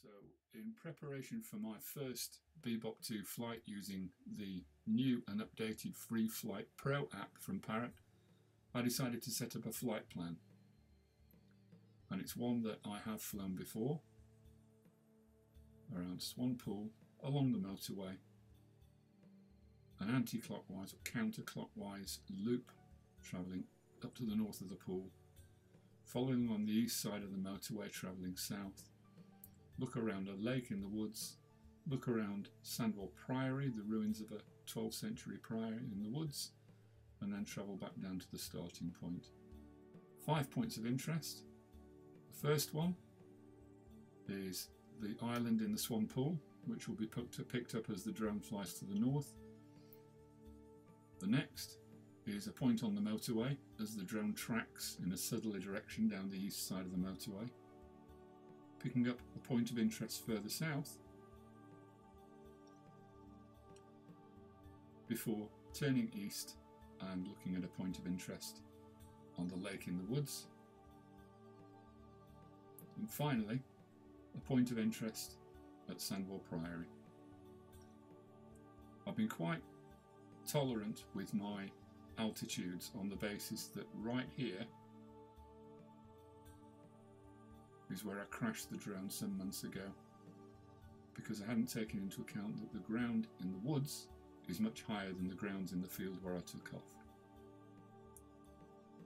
So in preparation for my first Bebop 2 flight using the new and updated Freeflight Pro app from Parrot, I decided to set up a flight plan. And it's one that I have flown before, around Swan Pool, along the motorway, an anti-clockwise or counterclockwise loop travelling up to the north of the pool, following on the east side of the motorway travelling south, look around a lake in the woods, look around Sandwell Priory, the ruins of a 12th century priory in the woods, and then travel back down to the starting point. 5 points of interest. The first one is the island in the Swan Pool, which will be picked up as the drone flies to the north. The next is a point on the motorway as the drone tracks in a southerly direction down the east side of the motorway, picking up a point of interest further south before turning east and looking at a point of interest on the lake in the woods, and finally a point of interest at Sandwell Priory. I've been quite tolerant with my altitudes on the basis that right here is where I crashed the drone some months ago, because I hadn't taken into account that the ground in the woods is much higher than the grounds in the field where I took off.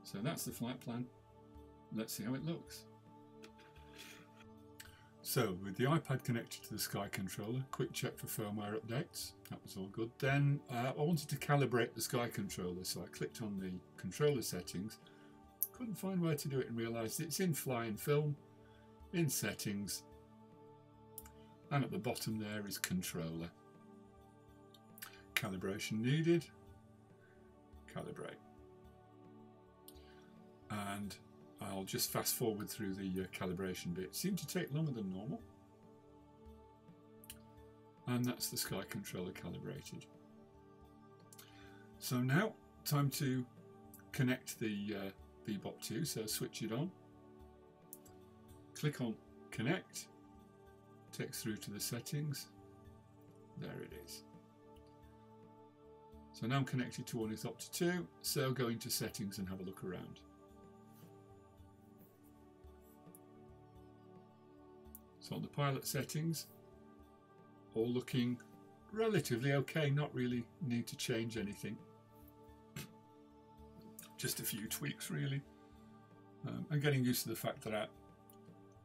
So that's the flight plan. Let's see how it looks. So with the iPad connected to the Sky Controller, quick check for firmware updates, that was all good. Then I wanted to calibrate the Sky Controller, so I clicked on the controller settings, couldn't find where to do it and realised it's in Fly and Film, in Settings, and at the bottom there is Controller. Calibration needed, calibrate. And I'll just fast forward through the calibration bit. It seemed to take longer than normal. And that's the Sky Controller calibrated. So now, time to connect the Bebop 2, so switch it on. Click on Connect, takes through to the settings. There it is. So now I'm connected to Ornithopter 2, so go into settings and have a look around. So on the pilot settings, all looking relatively okay, not really need to change anything. Just a few tweaks really. I'm getting used to the fact that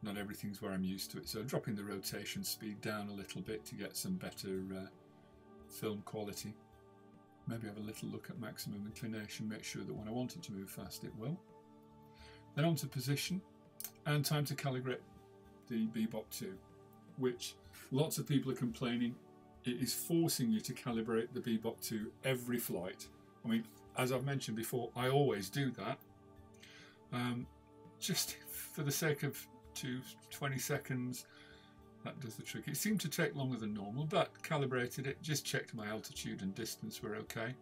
not everything's where I'm used to it, so dropping the rotation speed down a little bit to get some better film quality. Maybe have a little look at maximum inclination, make sure that when I want it to move fast it will. Then on to position, and time to calibrate the Bebop 2, which lots of people are complaining it is forcing you to calibrate the Bebop 2 every flight. I mean, as I've mentioned before, I always do that, just for the sake of 20 seconds. That does the trick. It seemed to take longer than normal, but calibrated it, just checked my altitude and distance were okay.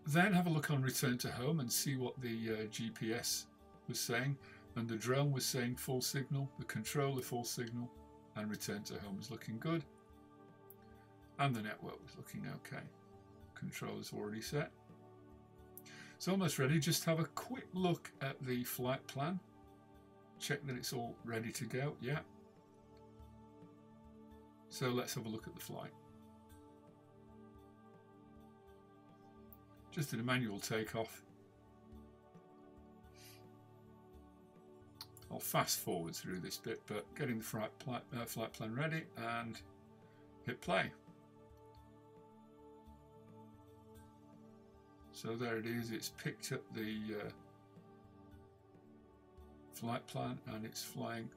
Then have a look on return to home and see what the GPS was saying, and the drone was saying full signal, the controller full signal, and return to home was looking good, and the network was looking okay. Controller's already set. It's almost ready. Just have a quick look at the flight plan, check that it's all ready to go. Yeah. So let's have a look at the flight. Just did a manual takeoff. I'll fast forward through this bit, but getting the flight plan ready and hit play. So there it is, it's picked up the flight plan and it's flying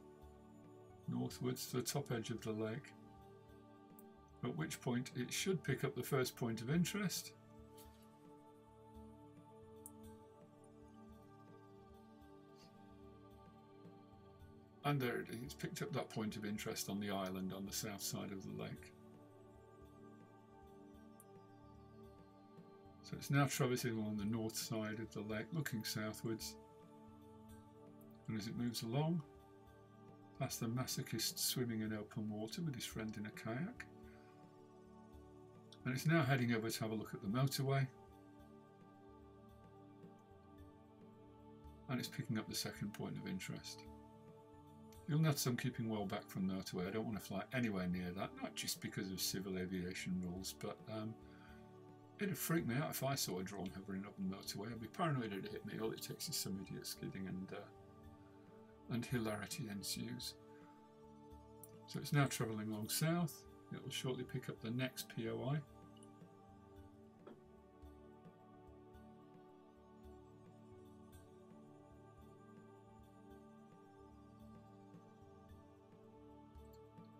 northwards to the top edge of the lake. At which point it should pick up the first point of interest. And there it is, it's picked up that point of interest on the island on the south side of the lake. So it's now traversing along the north side of the lake, looking southwards. And as it moves along, past the masochist swimming in open water with his friend in a kayak. And it's now heading over to have a look at the motorway. And it's picking up the second point of interest. You'll notice I'm keeping well back from the motorway. I don't want to fly anywhere near that, not just because of civil aviation rules, but it'd freak me out if I saw a drone hovering over the motorway. I'd be paranoid it'd hit me. All it takes is some idiot skidding and hilarity ensues. So it's now travelling along south. It will shortly pick up the next POI.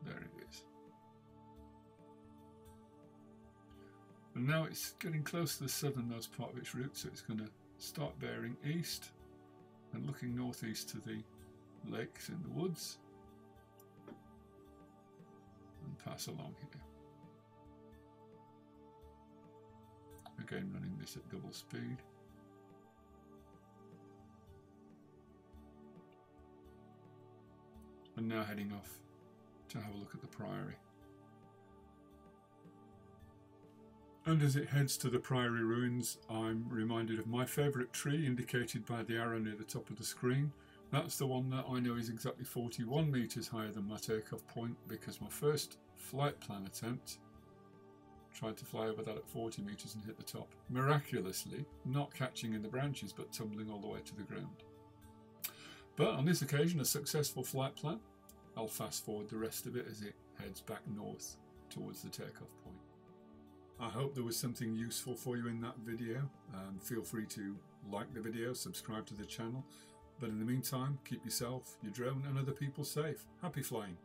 There it is. And now it's getting close to the southernmost part of its route, so it's going to start bearing east and looking northeast to the lakes in the woods and pass along here. Again, running this at double speed. And now heading off to have a look at the Priory. And as it heads to the Priory ruins, I'm reminded of my favourite tree indicated by the arrow near the top of the screen. That's the one that I know is exactly 41 metres higher than my takeoff point, because my first Flightplan attempt tried to fly over that at 40 metres and hit the top. Miraculously, not catching in the branches but tumbling all the way to the ground. But on this occasion, a successful Flightplan. I'll fast forward the rest of it as it heads back north towards the takeoff point. I hope there was something useful for you in that video. Feel free to like the video, subscribe to the channel. But in the meantime, keep yourself, your drone and other people safe. Happy flying!